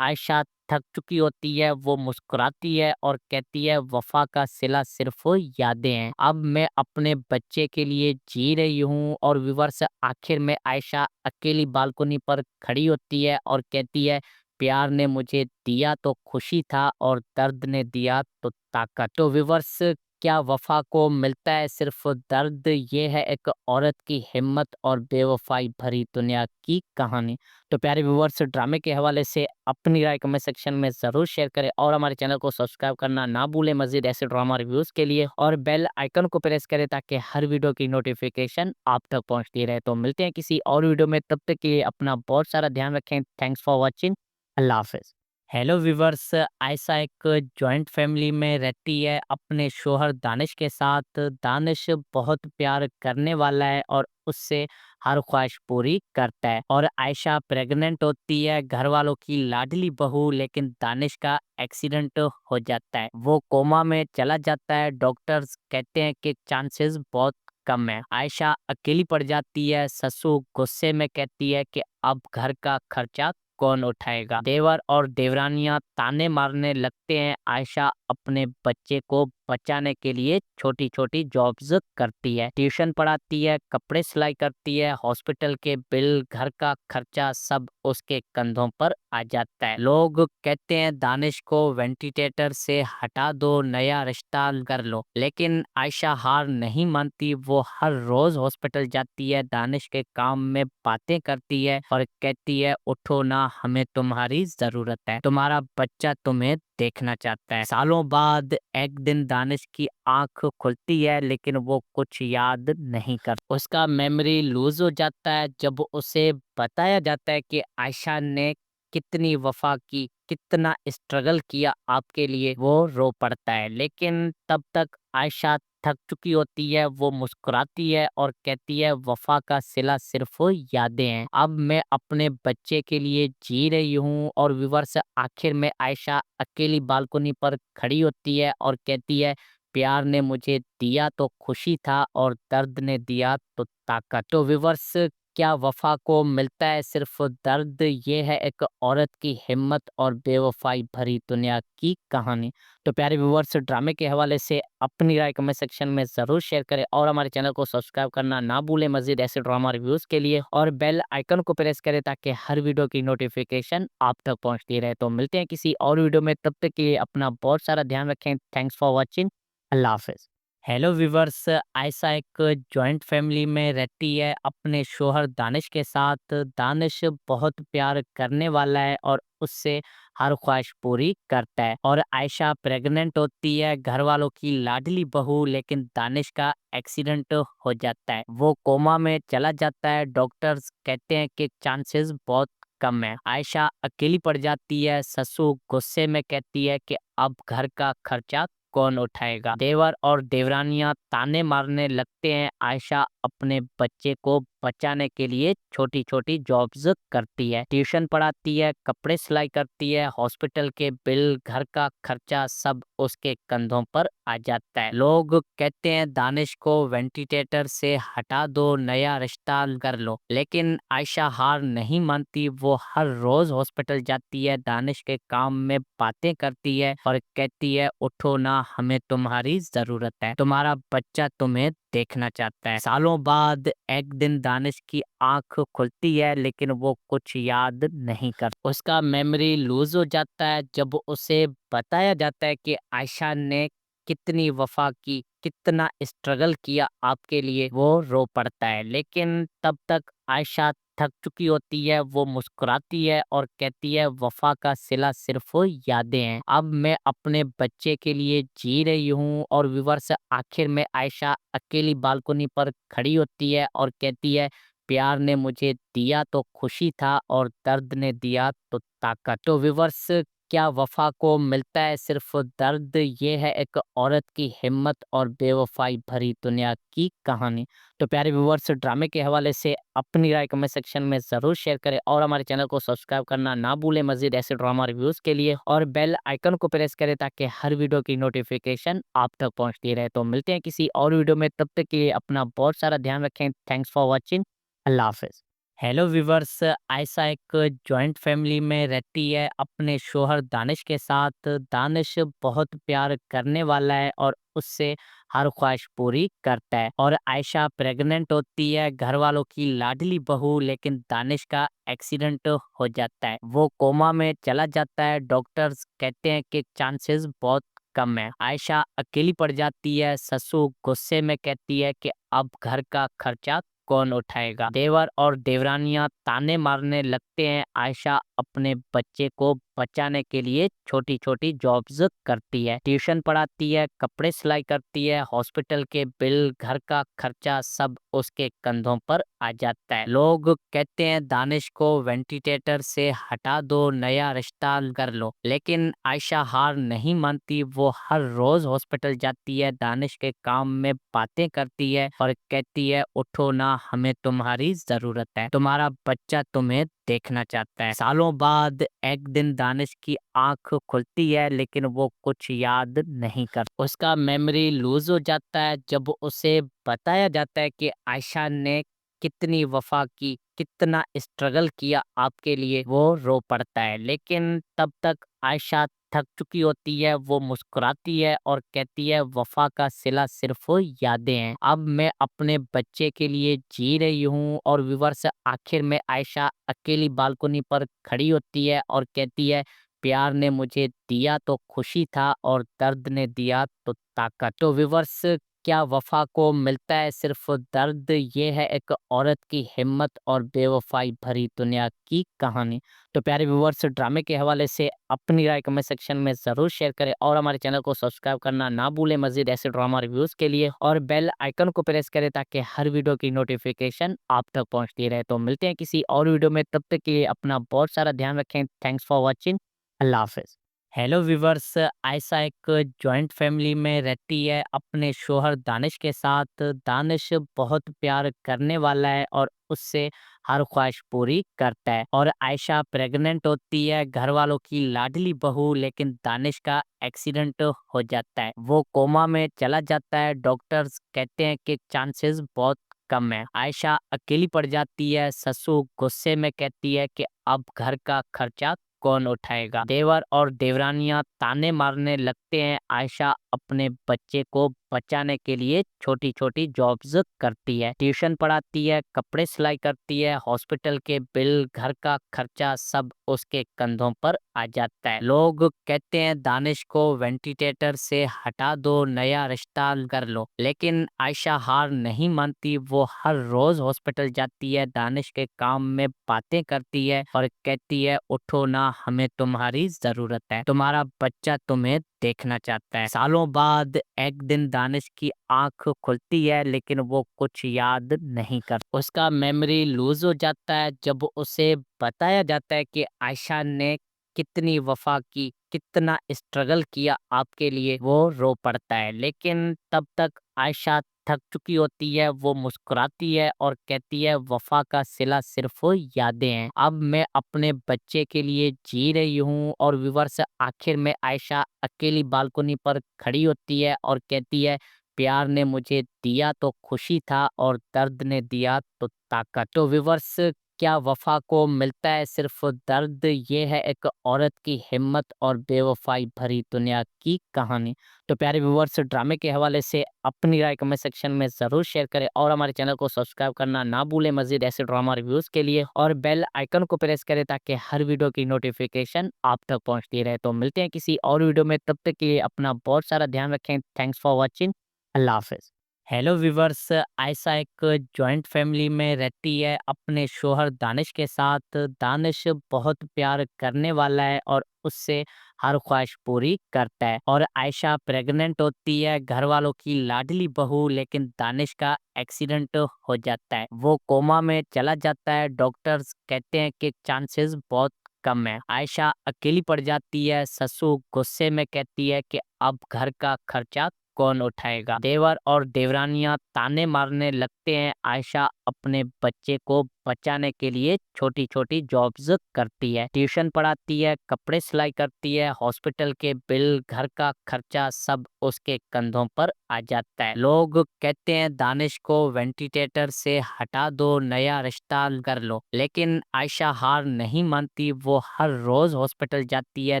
आयशा थक चुकी होती है, वो मुस्कुराती है और कहती है वफ़ा का सिला सिर्फ़ यादें हैं। अब मैं अपने बच्चे के लिए जी रही हूँ। और व्यूअर्स, आखिर में आयशा अकेली बालकनी पर खड़ी होती है और कहती है, प्यार ने मुझे दिया तो खुशी था और दर्द ने दिया तो ताकत। तो व्यूअर्स, क्या वफ़ा को मिलता है सिर्फ़ दर्द? ये है एक औरत की हिम्मत और बेवफ़ाई भरी दुनिया की कहानी। तो प्यारे व्यूअर्स, ड्रामे के हवाले से अपनी राय कमेंट सेक्शन में ज़रूर शेयर करें और हमारे चैनल को सब्सक्राइब करना ना भूलें मज़ीद ऐसे ड्रामा रिव्यूज़ के लिए, और बेल आइकन को प्रेस करें ताकि हर वीडियो की नोटिफिकेशन आप तक पहुंचती रहे। तो मिलते हैं किसी और वीडियो में, तब तक के लिए अपना बहुत सारा ध्यान रखें। Thanks for watching. अल्लाह हाफ़िज़। हेलो व्यूवर्स, आयशा एक जॉइंट फैमिली में रहती है अपने शोहर दानिश के साथ। दानिश बहुत प्यार करने वाला है और उससे हर ख्वाहिश पूरी करता है। और आयशा प्रेग्नेंट होती है, घर वालों की लाडली बहू, लेकिन दानिश का एक्सीडेंट हो जाता है, वो कोमा में चला जाता है। डॉक्टर्स कहते हैं कि चांसेस बहुत कम है। आयशा अकेली पड़ जाती है। ससुर गुस्से में कहती है कि अब घर का खर्चा कौन उठाएगा। देवर और देवरानियां ताने मारने लगते हैं। आयशा अपने बच्चे को बचाने के लिए छोटी छोटी जॉब्स करती है, ट्यूशन पढ़ाती है, कपड़े सिलाई करती है, हॉस्पिटल के बिल, घर का खर्चा सब उसके कंधों पर आ जाता है। लोग कहते हैं दानिश को वेंटिलेटर से हटा दो, नया रिश्ता कर लो, लेकिन आयशा हार नहीं मानती। वो हर रोज हॉस्पिटल जाती है, दानिश के काम में बातें करती है और कहती है, उठो ना, हमें तुम्हारी जरूरत है, तुम्हारा बच्चा तुम्हें देखना चाहता है। सालों बाद एक दिन दानिश की आंख खुलती है, लेकिन वो कुछ याद नहीं कर, उसका मेमोरी लूज हो जाता है। जब उसे बताया जाता है कि आयशा ने कितनी वफा की, कितना स्ट्रगल किया आपके लिए, वो रो पड़ता है। लेकिन तब तक आयशा थक चुकी होती है, वो मुस्कुराती है और कहती है, वफा का सिला सिर्फ यादें हैं। अब मैं अपने बच्चे के लिए जी रही हूँ। और व्यूअर्स, आखिर में आयशा अकेली बालकनी पर खड़ी होती है और कहती है, प्यार ने मुझे दिया तो खुशी था और दर्द ने दिया तो ताकत। तो व्यूअर्स, क्या वफा को मिलता है सिर्फ दर्द? ये है एक औरत की हिम्मत और बेवफाई भरी दुनिया की कहानी। तो प्यारे व्यूअर्स, ड्रामे के हवाले से अपनी राय कमेंट सेक्शन में ज़रूर शेयर करें और हमारे चैनल को सब्सक्राइब करना ना भूलें मज़ीद ऐसे ड्रामा रिव्यूज़ के लिए, और बेल आइकन को प्रेस करें ताकि हर वीडियो की नोटिफिकेशन आप तक पहुंचती रहे। तो मिलते हैं किसी और वीडियो में, तब तक के लिए अपना बहुत सारा ध्यान रखें। Thanks for watching. अल्लाह हाफ़िज़। हेलो व्यूवर्स, आयशा एक जॉइंट फैमिली में रहती है अपने शोहर दानिश के साथ। दानिश बहुत प्यार करने वाला है और उससे हर ख्वाहिश पूरी करता है। और आयशा प्रेग्नेंट होती है, घर वालों की लाडली बहू, लेकिन दानिश का एक्सीडेंट हो जाता है, वो कोमा में चला जाता है। डॉक्टर्स कहते हैं कि चांसेस बहुत कम है। आयशा अकेली पड़ जाती है। ससुर गुस्से में कहती है कि अब घर का खर्चा कौन उठाएगा। देवर और देवरानियां ताने मारने लगते हैं। आयशा अपने बच्चे को बचाने के लिए छोटी छोटी जॉब्स करती है, ट्यूशन पढ़ाती है, कपड़े सिलाई करती है, हॉस्पिटल के बिल, घर का खर्चा सब उसके कंधों पर आ जाता है। लोग कहते हैं दानिश को वेंटिलेटर से हटा दो, नया रिश्ता कर लो, लेकिन आयशा हार नहीं मानती। वो हर रोज हॉस्पिटल जाती है, दानिश के काम में बातें करती है और कहती है, उठो ना, हमें तुम्हारी जरूरत है, तुम्हारा बच्चा तुम्हें देखना चाहता है। सालों बाद एक दिन दानिश की आंख खुलती है, लेकिन वो कुछ याद नहीं कर, उसका मेमोरी लूज हो जाता है। जब उसे बताया जाता है कि आयशा ने कितनी वफा की, कितना स्ट्रगल किया आपके लिए, वो रो पड़ता है। लेकिन तब तक आयशा थक चुकी होती है, वो मुस्कुराती है और कहती है, वफा का सिला सिर्फ यादें हैं। अब मैं अपने बच्चे के लिए जी रही हूँ। और व्यूअर्स, आखिर में आयशा अकेली बालकनी पर खड़ी होती है और कहती है, प्यार ने मुझे दिया तो खुशी था और दर्द ने दिया तो ताकत। तो व्यूअर्स, क्या वफा को मिलता है सिर्फ दर्द? ये है एक औरत की हिम्मत और बेवफाई भरी दुनिया की कहानी। तो प्यारे व्यूअर्स, ड्रामे के हवाले से अपनी राय कमेंट सेक्शन में ज़रूर शेयर करें और हमारे चैनल को सब्सक्राइब करना ना भूलें मज़ीद ऐसे ड्रामा रिव्यूज़ के लिए, और बेल आइकन को प्रेस करें ताकि हर वीडियो की नोटिफिकेशन आप तक पहुंचती रहे। तो मिलते हैं किसी और वीडियो में, तब तक के लिए अपना बहुत सारा ध्यान रखें। Thanks for watching. अल्लाह हाफ़िज़। हेलो व्यूवर्स, आयशा एक जॉइंट फैमिली में रहती है अपने शोहर दानिश के साथ। दानिश बहुत प्यार करने वाला है और उससे हर ख्वाहिश पूरी करता है। और आयशा प्रेग्नेंट होती है, घर वालों की लाडली बहू, लेकिन दानिश का एक्सीडेंट हो जाता है। वो कोमा में चला जाता है। डॉक्टर्स कहते हैं कि चांसेस बहुत कम है। आयशा अकेली पड़ जाती है। ससुर गुस्से में कहती है कि अब घर का खर्चा कौन उठाएगा। देवर और देवरानियां ताने मारने लगते हैं। आयशा अपने बच्चे को बचाने के लिए छोटी छोटी जॉब्स करती है, ट्यूशन पढ़ाती है, कपड़े सिलाई करती है। हॉस्पिटल के बिल, घर का खर्चा सब उसके कंधों पर आ जाता है। लोग कहते हैं दानिश को वेंटिलेटर से हटा दो, नया रिश्ता कर लो, लेकिन आयशा हार नहीं मानती। वो हर रोज हॉस्पिटल जाती है, दानिश के काम में बातें करती है और कहती है उठो ना, हमें तुम्हारी जरूरत है, तुम्हारा बच्चा तुम्हें देखना चाहता है। सालों बाद एक दिन दानिश की आंख खुलती है, लेकिन वो कुछ याद नहीं कर। उसका मेमोरी लूज हो जाता है। जब उसे बताया जाता है कि आयशा ने कितनी वफा की, कितना स्ट्रगल किया आपके लिए, वो रो पड़ता है। लेकिन तब तक आयशा थक चुकी होती है। वो मुस्कुराती है और कहती है वफा का सिला सिर्फ यादें हैं। अब मैं अपने बच्चे के लिए जी रही हूँ। और व्यूअर्स, आखिर में आयशा अकेली बालकनी पर खड़ी होती है और कहती है प्यार ने मुझे दिया तो खुशी था और दर्द ने दिया तो ताकत। तो व्यूअर्स, क्या वफा को मिलता है सिर्फ दर्द? ये है एक औरत की हिम्मत और बेवफाई भरी दुनिया की कहानी। तो प्यारे व्यूअर्स, ड्रामे के हवाले से अपनी राय कमेंट सेक्शन में ज़रूर शेयर करें और हमारे चैनल को सब्सक्राइब करना ना भूलें मज़ीद ऐसे ड्रामा रिव्यूज़ के लिए। और बेल आइकन को प्रेस करें ताकि हर वीडियो की नोटिफिकेशन आप तक पहुंचती रहे। तो मिलते हैं किसी और वीडियो में, तब तक के लिए अपना बहुत सारा ध्यान रखें। Thanks for watching. अल्लाह हाफिज़। हेलो व्यूवर्स, आयशा एक जॉइंट फैमिली में रहती है अपने शोहर दानिश के साथ। दानिश बहुत प्यार करने वाला है और उससे हर ख्वाहिश पूरी करता है। और आयशा प्रेग्नेंट होती है, घर वालों की लाडली बहू, लेकिन दानिश का एक्सीडेंट हो जाता है। वो कोमा में चला जाता है। डॉक्टर्स कहते हैं कि चांसेस बहुत कम है। आयशा अकेली पड़ जाती है। ससुर गुस्से में कहती है कि अब घर का खर्चा कौन उठाएगा। देवर और देवरानियां ताने मारने लगते हैं। आयशा अपने बच्चे को बचाने के लिए छोटी छोटी जॉब्स करती है, ट्यूशन पढ़ाती है, कपड़े सिलाई करती है। हॉस्पिटल के बिल, घर का खर्चा सब उसके कंधों पर आ जाता है। लोग कहते हैं दानिश को वेंटिलेटर से हटा दो, नया रिश्ता कर लो, लेकिन आयशा हार नहीं मानती। वो हर रोज हॉस्पिटल जाती है, दानिश के काम में बातें करती है और कहती है उठो ना, हमें तुम्हारी जरूरत है, तुम्हारा बच्चा तुम्हें देखना चाहता है। सालों बाद एक दिन दानिश की आंख खुलती है, लेकिन वो कुछ याद नहीं कर। उसका मेमोरी लूज हो जाता है। जब उसे बताया जाता है कि आयशा ने कितनी वफा की, कितना स्ट्रगल किया आपके लिए, वो रो पड़ता है। लेकिन तब तक आयशा थक चुकी होती है। वो मुस्कुराती है और कहती है वफा का सिला सिर्फ यादें हैं। अब मैं अपने बच्चे के लिए जी रही हूँ। और व्यूअर्स, आखिर में आयशा अकेली बालकनी पर खड़ी होती है और कहती है प्यार ने मुझे दिया तो खुशी था और दर्द ने दिया तो ताकत। तो व्यूअर्स, क्या वफा को मिलता है सिर्फ दर्द? ये है एक औरत की हिम्मत और बेवफाई भरी दुनिया की कहानी। तो प्यारे व्यूअर्स, ड्रामे के हवाले से अपनी राय कमेंट सेक्शन में ज़रूर शेयर करें और हमारे चैनल को सब्सक्राइब करना ना भूलें मज़ीद ऐसे ड्रामा रिव्यूज़ के लिए। और बेल आइकन को प्रेस करें ताकि हर वीडियो की नोटिफिकेशन आप तक पहुंचती रहे। तो मिलते हैं किसी और वीडियो में, तब तक के लिए अपना बहुत सारा ध्यान रखें। Thanks for watching. अल्लाह हाफिज़। हेलो व्यूवर्स, आयशा एक जॉइंट फैमिली में रहती है अपने शोहर दानिश के साथ। दानिश बहुत प्यार करने वाला है और उससे हर ख्वाहिश पूरी करता है। और आयशा प्रेग्नेंट होती है, घर वालों की लाडली बहू, लेकिन दानिश का एक्सीडेंट हो जाता है। वो कोमा में चला जाता है। डॉक्टर्स कहते हैं कि चांसेस बहुत कम है। आयशा अकेली पड़ जाती है। ससुर गुस्से में कहती है कि अब घर का खर्चा कौन उठाएगा। देवर और देवरानियां ताने मारने लगते हैं। आयशा अपने बच्चे को बचाने के लिए छोटी-छोटी जॉब्स करती है, ट्यूशन पढ़ाती है, कपड़े सिलाई करती है, हॉस्पिटल के बिल, घर का खर्चा सब उसके कंधों पर आ जाता है। लोग कहते हैं दानिश को वेंटिलेटर से हटा दो, नया रिश्ता कर लो, लेकिन आयशा हार नहीं मानती। वो हर रोज हॉस्पिटल जाती है,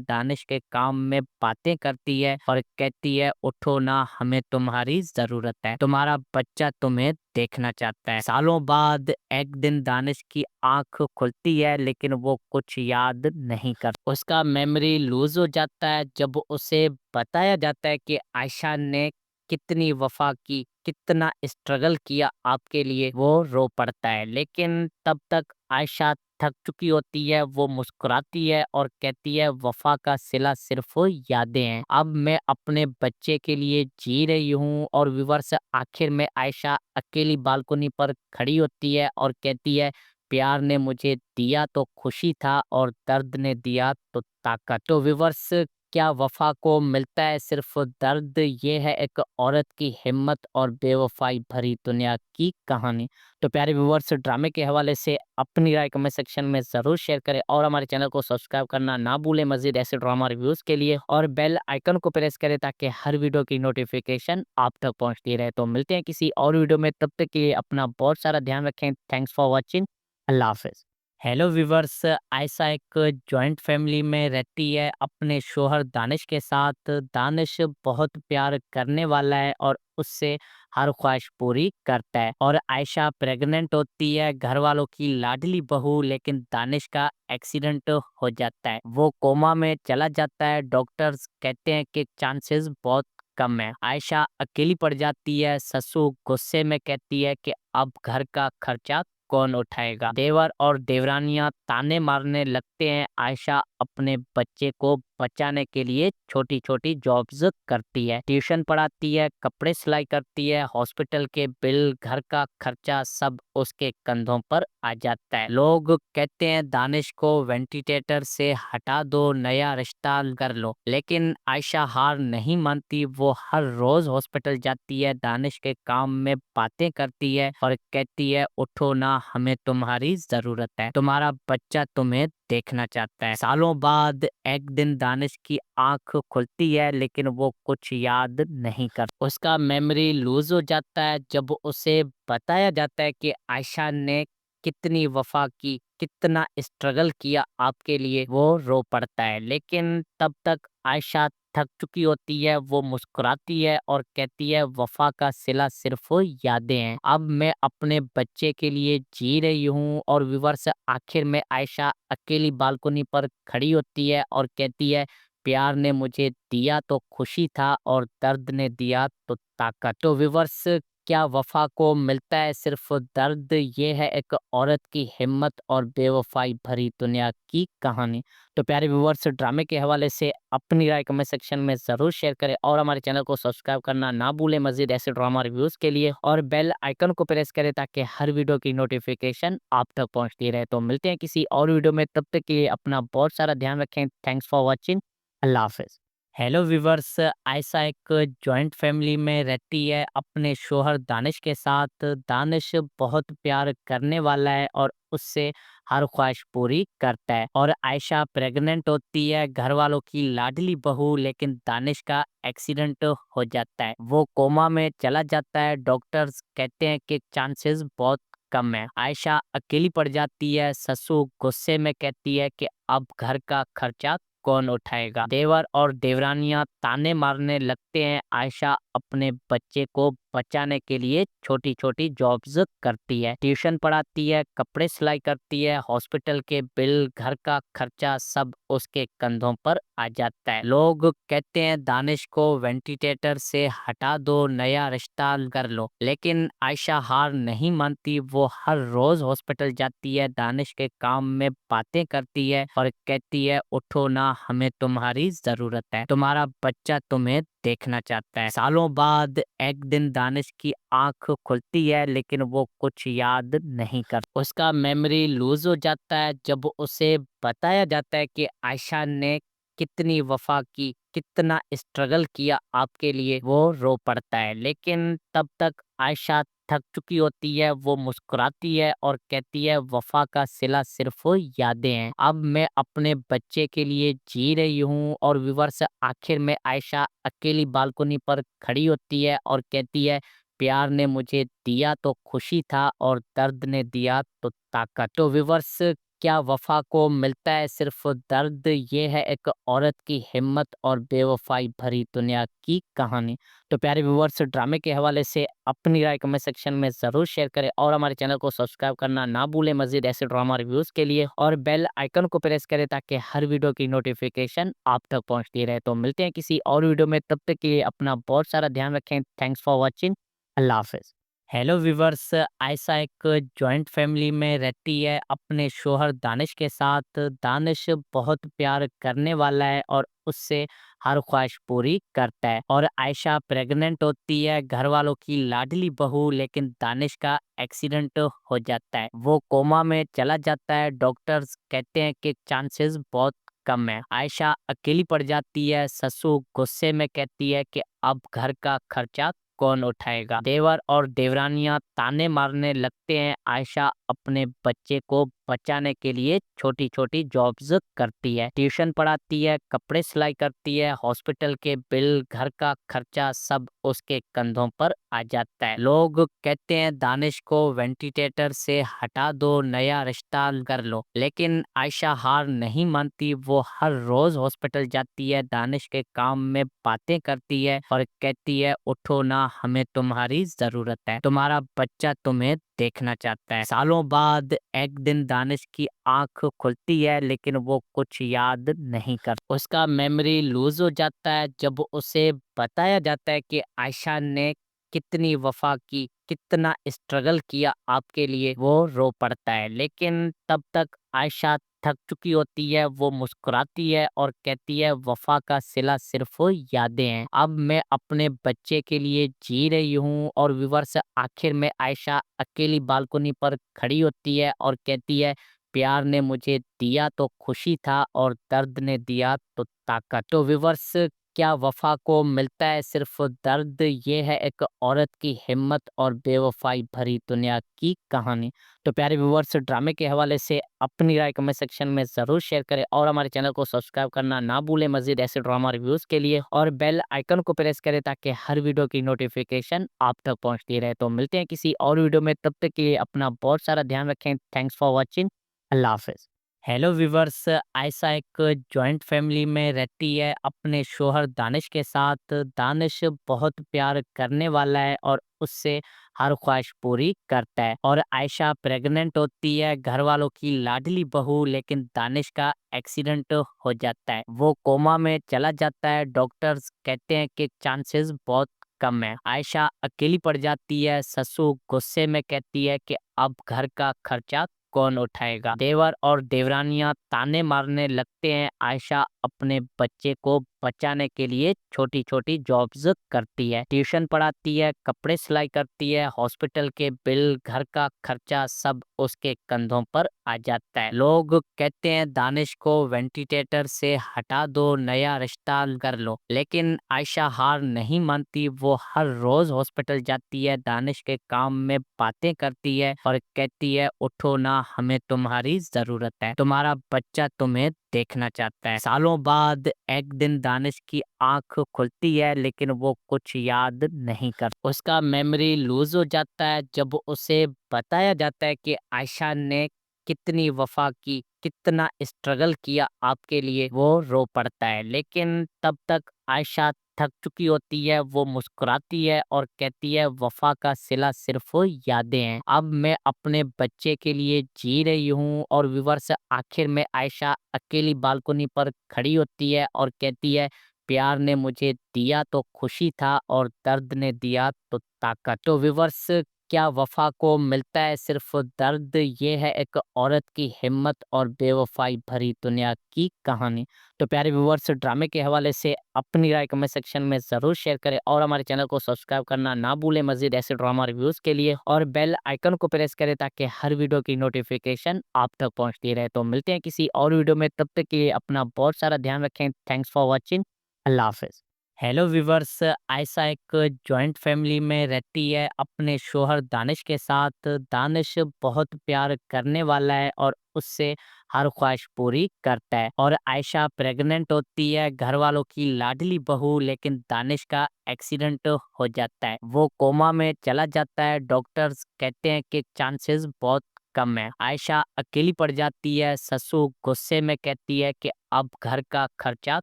दानिश के काम में बातें करती है और कहती है उठो ना, हमें तुम्हारी जरूरत है, तुम्हारा बच्चा तुम्हें देखना चाहता है। सालों बाद एक दिन दानिश की आंख खुलती है, लेकिन वो कुछ याद नहीं कर, उसका मेमोरी लूज हो जाता है। जब उसे बताया जाता है कि आयशा ने कितनी वफा की, कितना स्ट्रगल किया आपके लिए, वो रो पड़ता है। लेकिन तब तक आयशा थक चुकी होती है। वो मुस्कुराती है और कहती है वफा का सिला सिर्फ यादें हैं, अब मैं अपने बच्चे के लिए जी रही हूँ। और व्यूअर्स, आखिर में आयशा अकेली बालकनी पर खड़ी होती है और कहती है प्यार ने मुझे दिया तो खुशी था और दर्द ने दिया तो ताकत। तो व्यूअर्स, क्या वफा को मिलता है सिर्फ दर्द? ये है एक औरत की हिम्मत और बेवफाई भरी दुनिया की कहानी। तो प्यारे व्यूअर्स, ड्रामे के हवाले से अपनी राय कमेंट सेक्शन में ज़रूर शेयर करें और हमारे चैनल को सब्सक्राइब करना ना भूलें मज़ीद ऐसे ड्रामा रिव्यूज़ के लिए, और बेल आइकन को प्रेस करें ताकि हर वीडियो की नोटिफिकेशन आप तक पहुंचती रहे। तो मिलते हैं किसी और वीडियो में, तब तक के लिए अपना बहुत सारा ध्यान रखें। Thanks for watching. अल्लाह हाफिज़। हेलो व्यूवर्स, आयशा एक जॉइंट फैमिली में रहती है अपने शोहर दानिश के साथ। दानिश बहुत प्यार करने वाला है और उससे हर ख्वाहिश पूरी करता है। और आयशा प्रेग्नेंट होती है, घर वालों की लाडली बहू, लेकिन दानिश का एक्सीडेंट हो जाता है, वो कोमा में चला जाता है। डॉक्टर्स कहते हैं कि चांसेस बहुत कम है। आयशा अकेली पड़ जाती है। ससुर गुस्से में कहती है कि अब घर का खर्चा कौन उठाएगा। देवर और देवरानियां ताने मारने लगते हैं। आयशा अपने बच्चे को बचाने के लिए छोटी छोटी जॉब्स करती है, ट्यूशन पढ़ाती है, कपड़े सिलाई करती है, हॉस्पिटल के बिल, घर का खर्चा सब उसके कंधों पर आ जाता है। लोग कहते हैं दानिश को वेंटिलेटर से हटा दो, नया रिश्ता कर लो, लेकिन आयशा हार नहीं मानती। वो हर रोज हॉस्पिटल जाती है, दानिश के काम में बातें करती है और कहती है उठो ना, हमें तुम्हारी जरूरत है, तुम्हारा बच्चा तुम्हें देखना चाहता है। सालों बाद एक दिन दानिश की आंख खुलती है, लेकिन वो कुछ याद नहीं कर, उसका मेमोरी लूज हो जाता है। जब उसे बताया जाता है कि आयशा ने कितनी वफा की, कितना स्ट्रगल किया आपके लिए, वो रो पड़ता है। लेकिन तब तक आयशा थक चुकी होती है। वो मुस्कुराती है और कहती है वफा का सिला सिर्फ यादें हैं, अब मैं अपने बच्चे के लिए जी रही हूँ। और व्यूअर्स, आखिर में आयशा अकेली बालकनी पर खड़ी होती है और कहती है प्यार ने मुझे दिया तो खुशी था और दर्द ने दिया तो ताकत। तो व्यूअर्स, क्या वफा को मिलता है सिर्फ दर्द? ये है एक औरत की हिम्मत और बेवफाई भरी दुनिया की कहानी। तो प्यारे व्यूअर्स, ड्रामे के हवाले से अपनी राय कमेंट सेक्शन में ज़रूर शेयर करें और हमारे चैनल को सब्सक्राइब करना ना भूलें मज़ीद ऐसे ड्रामा रिव्यूज़ के लिए, और बेल आइकन को प्रेस करें ताकि हर वीडियो की नोटिफिकेशन आप तक पहुंचती रहे। तो मिलते हैं किसी और वीडियो में, तब तक के लिए अपना बहुत सारा ध्यान रखें। Thanks for watching. अल्लाह हाफिज़। हेलो व्यूवर्स, आयशा एक जॉइंट फैमिली में रहती है अपने शोहर दानिश के साथ। दानिश बहुत प्यार करने वाला है और उससे हर ख्वाहिश पूरी करता है। और आयशा प्रेग्नेंट होती है, घर वालों की लाडली बहू, लेकिन दानिश का एक्सीडेंट हो जाता है, वो कोमा में चला जाता है। डॉक्टर्स कहते हैं कि चांसेस बहुत कम है। आयशा अकेली पड़ जाती है। ससुर गुस्से में कहती है कि अब घर का खर्चा कौन उठाएगा। देवर और देवरानियां ताने मारने लगते हैं। आयशा अपने बच्चे को बचाने के लिए छोटी छोटी जॉब्स करती है, ट्यूशन पढ़ाती है, कपड़े सिलाई करती है, हॉस्पिटल के बिल, घर का खर्चा सब उसके कंधों पर आ जाता है। लोग कहते हैं दानिश को वेंटिलेटर से हटा दो, नया रिश्ता कर लो, लेकिन आयशा हार नहीं मानती। वो हर रोज हॉस्पिटल जाती है, दानिश के काम में बातें करती है और कहती है उठो ना, हमें तुम्हारी जरूरत है, तुम्हारा बच्चा तुम्हें देखना चाहता है। सालों बाद एक दिन दानिश की आंख खुलती है, लेकिन वो कुछ याद नहीं कर, उसका मेमोरी लूज हो जाता है। जब उसे बताया जाता है कि आयशा ने कितनी वफा की, कितना स्ट्रगल किया आपके लिए, वो रो पड़ता है। लेकिन तब तक आयशा थक चुकी होती है वो मुस्कुराती है और कहती है वफा का सिला सिर्फ यादें हैं। अब मैं अपने बच्चे के लिए जी रही हूँ। और व्यूअर्स, आखिर में आयशा अकेली बालकनी पर खड़ी होती है और कहती है प्यार ने मुझे दिया तो खुशी था और दर्द ने दिया तो ताकत। तो व्यूअर्स, क्या वफा को मिलता है सिर्फ दर्द? ये है एक औरत की हिम्मत और बेवफाई भरी दुनिया की कहानी। तो प्यारे व्यूअर्स, ड्रामे के हवाले से अपनी राय कमेंट सेक्शन में ज़रूर शेयर करें और हमारे चैनल को सब्सक्राइब करना ना भूलें मज़ीद ऐसे ड्रामा रिव्यूज़ के लिए, और बेल आइकन को प्रेस करें ताकि हर वीडियो की नोटिफिकेशन आप तक पहुंचती रहे। तो मिलते हैं किसी और वीडियो में, तब तक के लिए अपना बहुत सारा ध्यान रखें। Thanks for watching. अल्लाह हाफ़िज़। हेलो व्यूवर्स, आयशा एक जॉइंट फैमिली में रहती है अपने शोहर दानिश के साथ। दानिश बहुत प्यार करने वाला है और उससे हर ख्वाहिश पूरी करता है। और आयशा प्रेग्नेंट होती है, घर वालों की लाडली बहू, लेकिन दानिश का एक्सीडेंट हो जाता है, वो कोमा में चला जाता है। डॉक्टर्स कहते हैं कि चांसेस बहुत कम है। आयशा अकेली पड़ जाती है। ससु गुस्से में कहती है कि अब घर का खर्चा कौन उठाएगा। देवर और देवरानियां ताने मारने लगते हैं। आयशा अपने बच्चे को बचाने के लिए छोटी छोटी जॉब्स करती है, ट्यूशन पढ़ाती है, कपड़े सिलाई करती है, हॉस्पिटल के बिल, घर का खर्चा सब उसके कंधों पर आ जाता है। लोग कहते हैं दानिश को वेंटिलेटर से हटा दो, नया रिश्ता कर लो, लेकिन आयशा हार नहीं मानती। वो हर रोज हॉस्पिटल जाती है, दानिश के काम में बातें करती है और कहती है उठो ना, हमें तुम्हारी जरूरत है, तुम्हारा बच्चा तुम्हें देखना चाहता है। सालों बाद एक दिन दानिश की आंख खुलती है, लेकिन वो कुछ याद नहीं कर, उसका मेमोरी लूज हो जाता है। जब उसे बताया जाता है कि आयशा ने कितनी वफा की, कितना स्ट्रगल किया आपके लिए, वो रो पड़ता है। लेकिन तब तक आयशा थक चुकी होती है, वो मुस्कुराती है और कहती है वफा का सिला सिर्फ यादें हैं। अब मैं अपने बच्चे के लिए जी रही हूँ। और व्यूअर्स, आखिर में आयशा अकेली बालकनी पर खड़ी होती है और कहती है प्यार ने मुझे दिया तो खुशी था और दर्द ने दिया तो ताकत। तो व्यूअर्स, क्या वफा को मिलता है सिर्फ दर्द? ये है एक औरत की हिम्मत और बेवफाई भरी दुनिया की कहानी। तो प्यारे व्यूअर्स, ड्रामे के हवाले से अपनी राय कमेंट सेक्शन में ज़रूर शेयर करें और हमारे चैनल को सब्सक्राइब करना ना भूलें मज़ीद ऐसे ड्रामा रिव्यूज़ के लिए, और बेल आइकन को प्रेस करें ताकि हर वीडियो की नोटिफिकेशन आप तक पहुंचती रहे। तो मिलते हैं किसी और वीडियो में, तब तक के लिए अपना बहुत सारा ध्यान रखें। Thanks for watching. अल्लाह हाफ़िज़। हेलो व्यूवर्स, आयशा एक जॉइंट फैमिली में रहती है अपने शोहर दानिश के साथ। दानिश बहुत प्यार करने वाला है और उससे हर ख्वाहिश पूरी करता है। और आयशा प्रेग्नेंट होती है, घर वालों की लाडली बहू, लेकिन दानिश का एक्सीडेंट हो जाता है, वो कोमा में चला जाता है। डॉक्टर्स कहते हैं कि चांसेस बहुत कम है। आयशा अकेली पड़ जाती है। ससु गुस्से में कहती है कि अब घर का खर्चा कौन उठाएगा। देवर और देवरानियां ताने मारने लगते हैं। आयशा अपने बच्चे को बचाने के लिए छोटी छोटी जॉब्स करती है, ट्यूशन पढ़ाती है, कपड़े सिलाई करती है, हॉस्पिटल के बिल, घर का खर्चा सब उसके कंधों पर आ जाता है। लोग कहते हैं दानिश को वेंटिलेटर से हटा दो, नया रिश्ता कर लो, लेकिन आयशा हार नहीं मानती। वो हर रोज हॉस्पिटल जाती है, दानिश के काम में बातें करती है और कहती है उठो ना, हमें तुम्हारी जरूरत है, तुम्हारा बच्चा तुम्हें देखना चाहता है। सालों बाद एक दिन दानिश की आंख खुलती है, लेकिन वो कुछ याद नहीं कर, उसका मेमोरी लूज हो जाता है। जब उसे बताया जाता है कि आयशा ने कितनी वफा की, कितना स्ट्रगल किया आपके लिए, वो रो पड़ता है। लेकिन तब तक आयशा थक चुकी होती है, वो मुस्कुराती है और कहती है वफा का सिला सिर्फ यादें हैं। अब मैं अपने बच्चे के लिए जी रही हूँ। और व्यूअर्स, आखिर में आयशा अकेली बालकनी पर खड़ी होती है और कहती है प्यार ने मुझे दिया तो खुशी था और दर्द ने दिया तो ताकत। तो व्यूअर्स, क्या वफा को मिलता है सिर्फ दर्द? ये है एक औरत की हिम्मत और बेवफाई भरी दुनिया की कहानी। तो प्यारे व्यूअर्स, ड्रामे के हवाले से अपनी राय कमेंट सेक्शन में ज़रूर शेयर करें और हमारे चैनल को सब्सक्राइब करना ना भूलें मज़ीद ऐसे ड्रामा रिव्यूज़ के लिए, और बेल आइकन को प्रेस करें ताकि हर वीडियो की नोटिफिकेशन आप तक पहुंचती रहे। तो मिलते हैं किसी और वीडियो में, तब तक के लिए अपना बहुत सारा ध्यान रखें। Thanks for watching. अल्लाह हाफ़िज़। हेलो व्यूवर्स, आयशा एक जॉइंट फैमिली में रहती है अपने शोहर दानिश के साथ। दानिश बहुत प्यार करने वाला है और उससे हर ख्वाहिश पूरी करता है। और आयशा प्रेग्नेंट होती है, घर वालों की लाडली बहू, लेकिन दानिश का एक्सीडेंट हो जाता है। वो कोमा में चला जाता है। डॉक्टर्स कहते हैं कि चांसेस बहुत कम है। आयशा अकेली पड़ जाती है। ससुर गुस्से में कहती है कि अब घर का खर्चा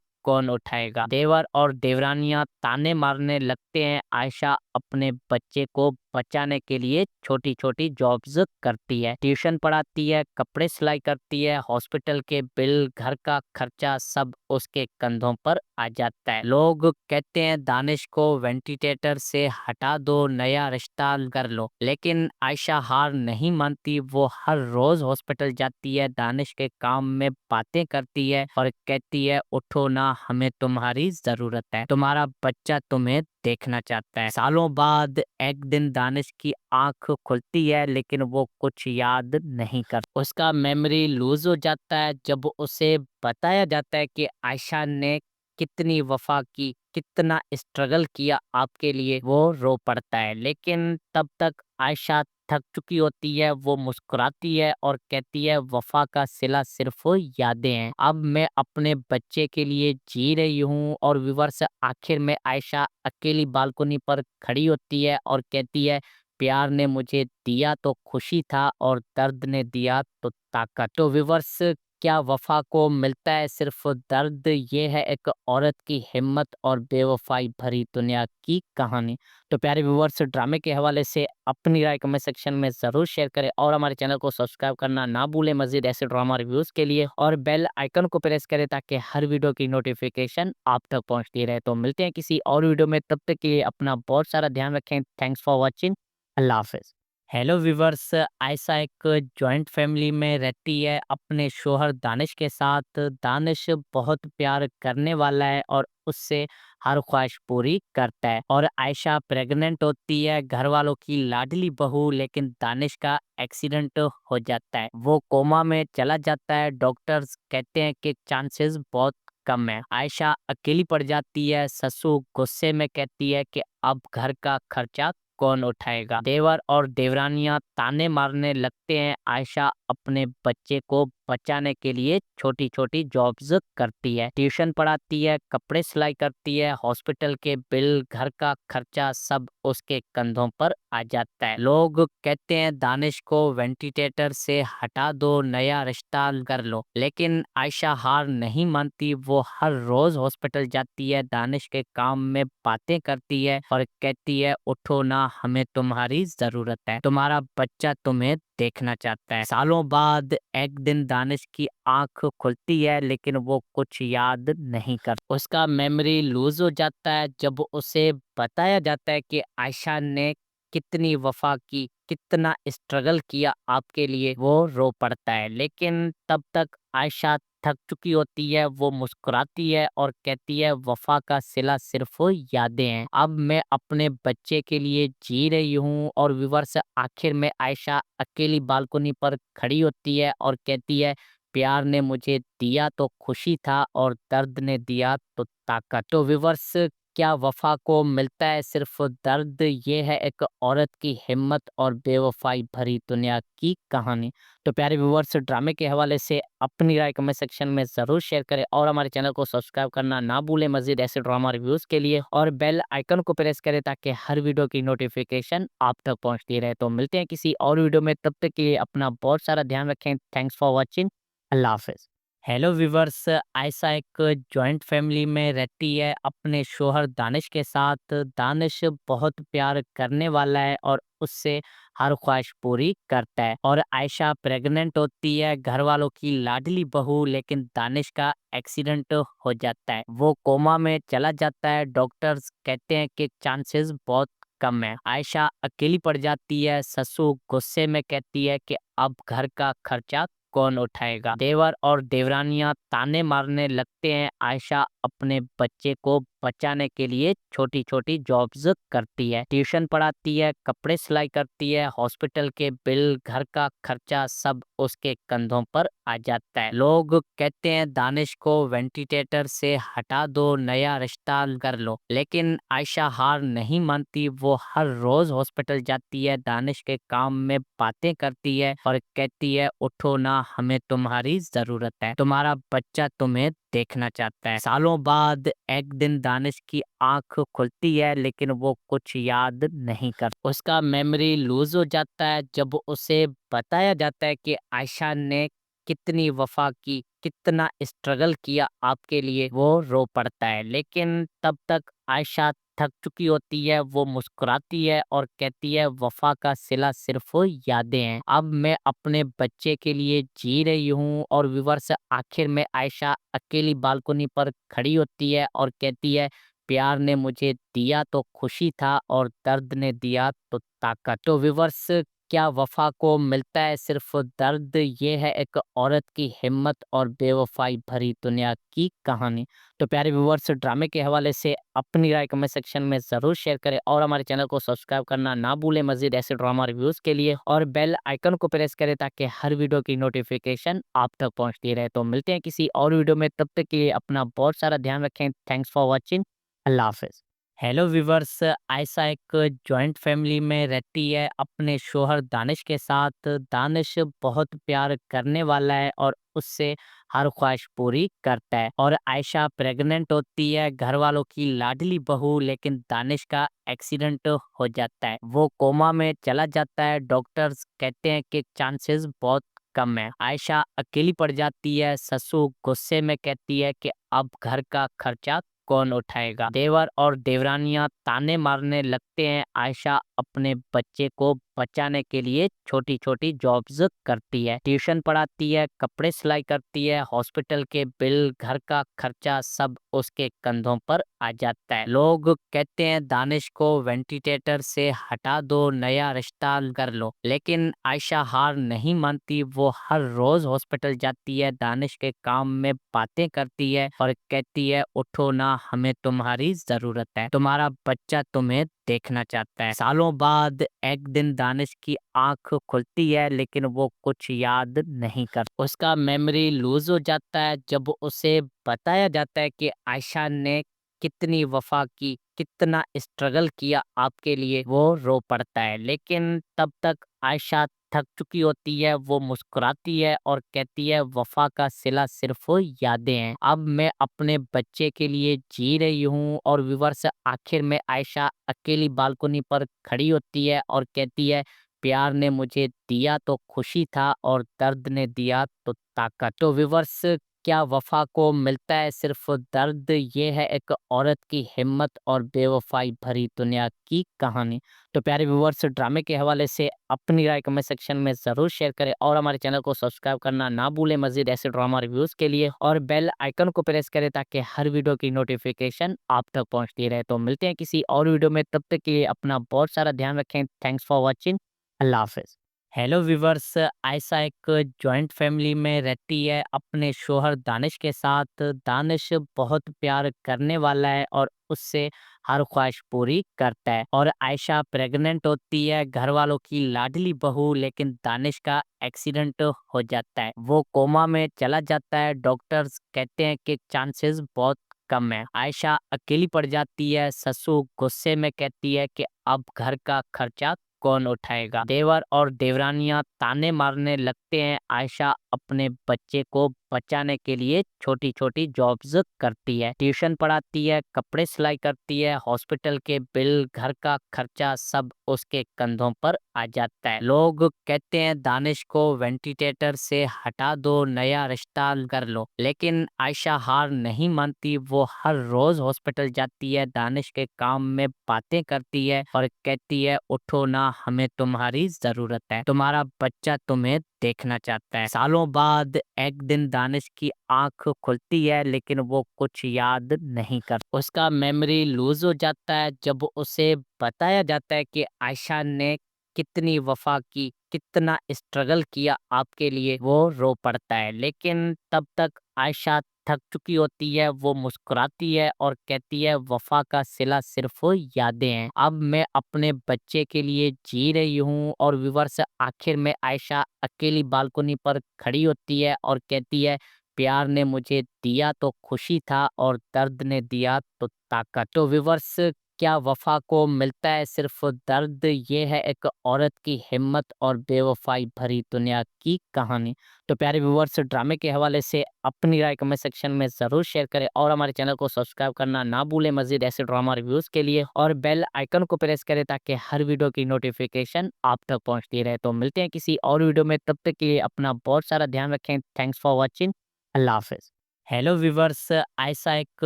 कौन उठाएगा। देवर और देवरानियां ताने मारने लगते हैं। आयशा अपने बच्चे को बचाने के लिए छोटी छोटी जॉब्स करती है, ट्यूशन पढ़ाती है, कपड़े सिलाई करती है। हॉस्पिटल के बिल, घर का खर्चा सब उसके कंधों पर आ जाता है। लोग कहते हैं दानिश को वेंटिलेटर से हटा दो, नया रिश्ता कर लो, लेकिन आयशा हार नहीं मानती। वो हर रोज हॉस्पिटल जाती है, दानिश के काम में बातें करती है और कहती है उठो ना, हमें तुम्हारी जरूरत है, तुम्हारा बच्चा तुम्हें देखना चाहता है। सालों बाद एक दिन दानिश की आंख खुलती है, लेकिन वो कुछ याद नहीं कर। उसका मेमोरी लूज हो जाता है। जब उसे बताया जाता है कि आयशा ने कितनी वफा की, कितना स्ट्रगल किया आपके लिए, वो रो पड़ता है। लेकिन तब तक आयशा थक चुकी होती है। वो मुस्कुराती है और कहती है वफा का सिला सिर्फ यादें हैं। अब मैं अपने बच्चे के लिए जी रही हूँ। और व्यूवर्स, आखिर में आयशा अकेली बालकनी पर खड़ी होती है और कहती है प्यार ने मुझे दिया तो खुशी था और दर्द ने दिया तो ताकत। तो व्यूवर्स, क्या वफा को मिलता है सिर्फ दर्द? ये है एक औरत की हिम्मत और बेवफाई भरी दुनिया की कहानी। तो प्यारे व्यूवर्स, ड्रामे के हवाले से अपनी राय कमेंट सेक्शन में ज़रूर शेयर करें और हमारे चैनल को सब्सक्राइब करना ना भूलें मज़ीद ऐसे ड्रामा रिव्यूज़ के लिए। और बेल आइकन को प्रेस करें ताकि हर वीडियो की नोटिफिकेशन आप तक पहुंचती रहे। तो मिलते हैं किसी और वीडियो में, तब तक के लिए अपना बहुत सारा ध्यान रखें। Thanks for watching. अल्लाह हाफिज़। हेलो व्यूवर्स, आयशा एक जॉइंट फैमिली में रहती है अपने शोहर दानिश के साथ। दानिश बहुत प्यार करने वाला है और उससे हर ख्वाहिश पूरी करता है। और आयशा प्रेग्नेंट होती है, घर वालों की लाडली बहू, लेकिन दानिश का एक्सीडेंट हो जाता है। वो कोमा में चला जाता है। डॉक्टर्स कहते हैं कि चांसेस बहुत कम है। आयशा अकेली पड़ जाती है। ससुर गुस्से में कहती है कि अब घर का खर्चा कौन उठाएगा। देवर और देवरानियां ताने मारने लगते हैं। आयशा अपने बच्चे को बचाने के लिए छोटी छोटी जॉब्स करती है, ट्यूशन पढ़ाती है, कपड़े सिलाई करती है। हॉस्पिटल के बिल, घर का खर्चा सब उसके कंधों पर आ जाता है। लोग कहते हैं दानिश को वेंटिलेटर से हटा दो, नया रिश्ता कर लो, लेकिन आयशा हार नहीं मानती। वो हर रोज हॉस्पिटल जाती है, दानिश के काम में बातें करती है और कहती है उठो ना, हमें तुम्हारी जरूरत है, तुम्हारा बच्चा तुम्हें देखना चाहता है। सालों बाद एक दिन दानिश की आंख खुलती है, लेकिन वो कुछ याद नहीं कर। उसका मेमोरी लूज हो जाता है। जब उसे बताया जाता है कि आयशा ने कितनी वफा की, कितना स्ट्रगल किया आपके लिए, वो रो पड़ता है। लेकिन तब तक आयशा थक चुकी होती है। वो मुस्कुराती है और कहती है वफा का सिला सिर्फ यादें हैं। अब मैं अपने बच्चे के लिए जी रही हूँ। और व्यूवर्स, आखिर में आयशा अकेली बालकनी पर खड़ी होती है और कहती है प्यार ने मुझे दिया तो खुशी था और दर्द ने दिया तो ताकत। तो व्यूवर्स, क्या वफा को मिलता है सिर्फ दर्द? ये है एक औरत की हिम्मत और बेवफाई भरी दुनिया की कहानी। तो प्यारे व्यूवर्स, ड्रामे के हवाले से अपनी राय कमेंट सेक्शन में ज़रूर शेयर करें और हमारे चैनल को सब्सक्राइब करना ना भूलें मज़ीद ऐसे ड्रामा रिव्यूज़ के लिए। और बेल आइकन को प्रेस करें ताकि हर वीडियो की नोटिफिकेशन आप तक पहुंचती रहे। तो मिलते हैं किसी और वीडियो में, तब तक के लिए अपना बहुत सारा ध्यान रखें। Thanks for watching. अल्लाह हाफिज़। हेलो व्यूवर्स, आयशा एक जॉइंट फैमिली में रहती है अपने शोहर दानिश के साथ। दानिश बहुत प्यार करने वाला है और उससे हर ख्वाहिश पूरी करता है। और आयशा प्रेग्नेंट होती है, घर वालों की लाडली बहू, लेकिन दानिश का एक्सीडेंट हो जाता है। वो कोमा में चला जाता है। डॉक्टर्स कहते हैं कि चांसेस बहुत कम है। आयशा अकेली पड़ जाती है। ससुर गुस्से में कहती है कि अब घर का खर्चा कौन उठाएगा। देवर और देवरानियां ताने मारने लगते हैं। आयशा अपने बच्चे को बचाने के लिए छोटी-छोटी जॉब्स करती है, ट्यूशन पढ़ाती है, कपड़े सिलाई करती है, हॉस्पिटल के बिल, घर का खर्चा सब उसके कंधों पर आ जाता है। लोग कहते हैं दानिश को वेंटिलेटर से हटा दो, नया रिश्ता कर लो, लेकिन आयशा हार नहीं मानती। वो हर रोज हॉस्पिटल जाती है, दानिश के काम में बातें करती है और कहती है उठो ना, हमें तुम्हारी जरूरत है, तुम्हारा बच्चा तुम्हें देखना चाहता है। सालों बाद एक दिन दानिश की आंख खुलती है, लेकिन वो कुछ याद नहीं कर, उसका मेमोरी लूज हो जाता है। जब उसे बताया जाता है कि आयशा ने कितनी वफा की, कितना स्ट्रगल किया आपके लिए, वो रो पड़ता है। लेकिन तब तक आयशा थक चुकी होती है। वो मुस्कुराती है और कहती है वफा का सिला सिर्फ यादें हैं, अब मैं अपने बच्चे के लिए जी रही हूँ। और व्यूअर्स, आखिर में आयशा अकेली बालकनी पर खड़ी होती है और कहती है प्यार ने मुझे दिया तो खुशी था और दर्द ने दिया तो ताकत। तो व्यूअर्स, क्या वफा को मिलता है सिर्फ दर्द? ये है एक औरत की हिम्मत और बेवफाई भरी दुनिया की कहानी। तो प्यारे व्यूअर्स, ड्रामे के हवाले से अपनी राय कमेंट सेक्शन में ज़रूर शेयर करें और हमारे चैनल को सब्सक्राइब करना ना भूलें मज़ीद ऐसे ड्रामा रिव्यूज़ के लिए, और बेल आइकन को प्रेस करें ताकि हर वीडियो की नोटिफिकेशन आप तक पहुंचती रहे। तो मिलते हैं किसी और वीडियो में, तब तक के लिए अपना बहुत सारा ध्यान रखें। Thanks for watching. अल्लाह हाफिज़। हेलो वीवर्स, आयशा एक जॉइंट फैमिली में रहती है अपने शोहर दानिश के साथ। दानिश बहुत प्यार करने वाला है और उससे हर ख्वाहिश पूरी करता है। और आयशा प्रेग्नेंट होती है, घर वालों की लाडली बहू, लेकिन दानिश का एक्सीडेंट हो जाता है, वो कोमा में चला जाता है। डॉक्टर्स कहते हैं कि चांसेस बहुत कम है। आयशा अकेली पड़ जाती है। ससुर गुस्से में कहती है कि अब घर का खर्चा कौन उठाएगा। देवर और देवरानियां ताने मारने लगते हैं। आयशा अपने बच्चे को बचाने के लिए छोटी छोटी जॉब्स करती है, ट्यूशन पढ़ाती है, कपड़े सिलाई करती है, हॉस्पिटल के बिल, घर का खर्चा सब उसके कंधों पर आ जाता है। लोग कहते हैं दानिश को वेंटिलेटर से हटा दो, नया रिश्ता कर लो, लेकिन आयशा हार नहीं मानती। वो हर रोज हॉस्पिटल जाती है, दानिश के काम में बातें करती है और कहती है उठो ना, हमें तुम्हारी जरूरत है, तुम्हारा बच्चा तुम्हें देखना चाहता है। सालों बाद एक दिन दानिश की आंख खुलती है, लेकिन वो कुछ याद नहीं कर, उसका मेमोरी लूज हो जाता है। जब उसे बताया जाता है कि आयशा ने कितनी वफा की, कितना स्ट्रगल किया आपके लिए, वो रो पड़ता है। लेकिन तब तक आयशा थक चुकी होती है। वो मुस्कुराती है और कहती है वफा का सिला सिर्फ यादें हैं, अब मैं अपने बच्चे के लिए जी रही हूँ। और व्यूअर्स, आखिर में आयशा अकेली बालकनी पर खड़ी होती है और कहती है प्यार ने मुझे दिया तो खुशी था और दर्द ने दिया तो ताकत। तो व्यूअर्स, क्या वफा को मिलता है सिर्फ दर्द? ये है एक औरत की हिम्मत और बेवफाई भरी दुनिया की कहानी। तो प्यारे व्यूअर्स, ड्रामे के हवाले से अपनी राय कमेंट सेक्शन में ज़रूर शेयर करें और हमारे चैनल को सब्सक्राइब करना ना भूलें मज़ीद ऐसे ड्रामा रिव्यूज़ के लिए, और बेल आइकन को प्रेस करें ताकि हर वीडियो की नोटिफिकेशन आप तक पहुंचती रहे। तो मिलते हैं किसी और वीडियो में, तब तक के लिए अपना बहुत सारा ध्यान रखें। Thanks for watching. अल्लाह हाफिज़। हेलो व्यूवर्स, आयशा एक जॉइंट फैमिली में रहती है अपने शोहर दानिश के साथ। दानिश बहुत प्यार करने वाला है और उससे हर ख्वाहिश पूरी करता है। और आयशा प्रेग्नेंट होती है, घर वालों की लाडली बहू, लेकिन दानिश का एक्सीडेंट हो जाता है, वो कोमा में चला जाता है। डॉक्टर्स कहते हैं कि चांसेस बहुत कम है। आयशा अकेली पड़ जाती है। ससुर गुस्से में कहती है कि अब घर का खर्चा कौन उठाएगा। देवर और देवरानियां ताने मारने लगते हैं। आयशा अपने बच्चे को बचाने के लिए छोटी छोटी जॉब्स करती है, ट्यूशन पढ़ाती है, कपड़े सिलाई करती है, हॉस्पिटल के बिल, घर का खर्चा सब उसके कंधों पर आ जाता है। लोग कहते हैं दानिश को वेंटिलेटर से हटा दो, नया रिश्ता कर लो, लेकिन आयशा हार नहीं मानती। वो हर रोज हॉस्पिटल जाती है, दानिश के काम में बातें करती है और कहती है उठो ना, हमें तुम्हारी जरूरत है, तुम्हारा बच्चा तुम्हें देखना चाहता है। सालों बाद एक दिन दानिश की आंख खुलती है, लेकिन वो कुछ याद नहीं कर, उसका मेमोरी लूज हो जाता है। जब उसे बताया जाता है कि आयशा ने कितनी वफा की, कितना स्ट्रगल किया आपके लिए, वो रो पड़ता है। लेकिन तब तक आयशा थक चुकी होती है वो मुस्कुराती है और कहती है वफा का सिला सिर्फ यादें हैं। अब मैं अपने बच्चे के लिए जी रही हूँ। और व्यूअर्स, आखिर में आयशा अकेली बालकनी पर खड़ी होती है और कहती है प्यार ने मुझे दिया तो खुशी था और दर्द ने दिया तो ताकत। तो व्यूअर्स, क्या वफा को मिलता है सिर्फ दर्द? ये है एक औरत की हिम्मत और बेवफाई भरी दुनिया की कहानी। तो प्यारे व्यूअर्स, ड्रामे के हवाले से अपनी राय कमेंट सेक्शन में ज़रूर शेयर करें और हमारे चैनल को सब्सक्राइब करना ना भूलें मज़ीद ऐसे ड्रामा रिव्यूज़ के लिए, और बेल आइकन को प्रेस करें ताकि हर वीडियो की नोटिफिकेशन आप तक पहुंचती रहे। तो मिलते हैं किसी और वीडियो में, तब तक के लिए अपना बहुत सारा ध्यान रखें। Thanks for watching. अल्लाह हाफ़िज़। हेलो व्यूवर्स, आयशा एक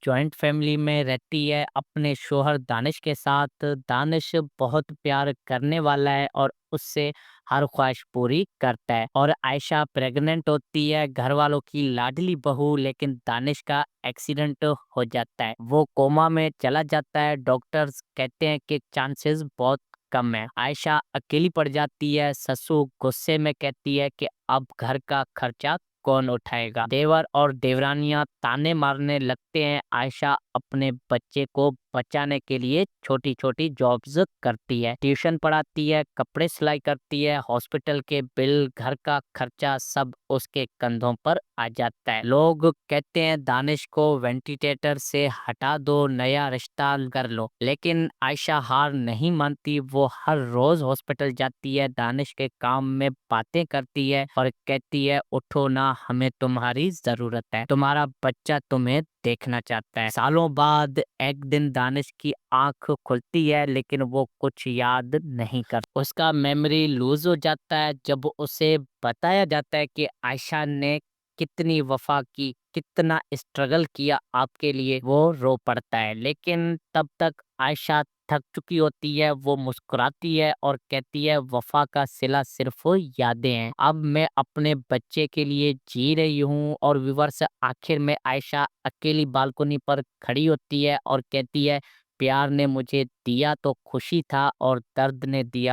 जॉइंट फैमिली में रहती है अपने शोहर दानिश के साथ। दानिश बहुत प्यार करने वाला है और उससे हर ख्वाहिश पूरी करता है। और आयशा प्रेग्नेंट होती है, घर वालों की लाडली बहू, लेकिन दानिश का एक्सीडेंट हो जाता है, वो कोमा में चला जाता है। डॉक्टर्स कहते हैं कि चांसेस बहुत कम है। आयशा अकेली पड़ जाती है। ससुर गुस्से में कहती है कि अब घर का खर्चा कौन उठाएगा। देवर और देवरानियां ताने मारने लगते हैं। आयशा अपने बच्चे को बचाने के लिए छोटी छोटी जॉब्स करती है, ट्यूशन पढ़ाती है, कपड़े सिलाई करती है, हॉस्पिटल के बिल, घर का खर्चा सब उसके कंधों पर आ जाता है। लोग कहते हैं दानिश को वेंटिलेटर से हटा दो, नया रिश्ता कर लो, लेकिन आयशा हार नहीं मानती। वो हर रोज हॉस्पिटल जाती है, दानिश के काम में बातें करती है और कहती है उठो ना, हमें तुम्हारी जरूरत है, तुम्हारा बच्चा तुम्हें देखना चाहता है। सालों बाद एक दिन दानिश की आंख खुलती है, लेकिन वो कुछ याद नहीं कर, उसका मेमोरी लूज हो जाता है। जब उसे बताया जाता है कि आयशा ने कितनी वफा की, कितना स्ट्रगल किया आपके लिए, वो रो पड़ता है। लेकिन तब तक आयशा थक चुकी होती है, वो मुस्कुराती है और कहती है वफा का सिला सिर्फ यादें हैं। अब मैं अपने बच्चे के लिए जी रही हूँ। और व्यूवर्स, आखिर में आयशा अकेली बालकनी पर खड़ी होती है और कहती है प्यार ने मुझे दिया तो खुशी था और दर्द ने दिया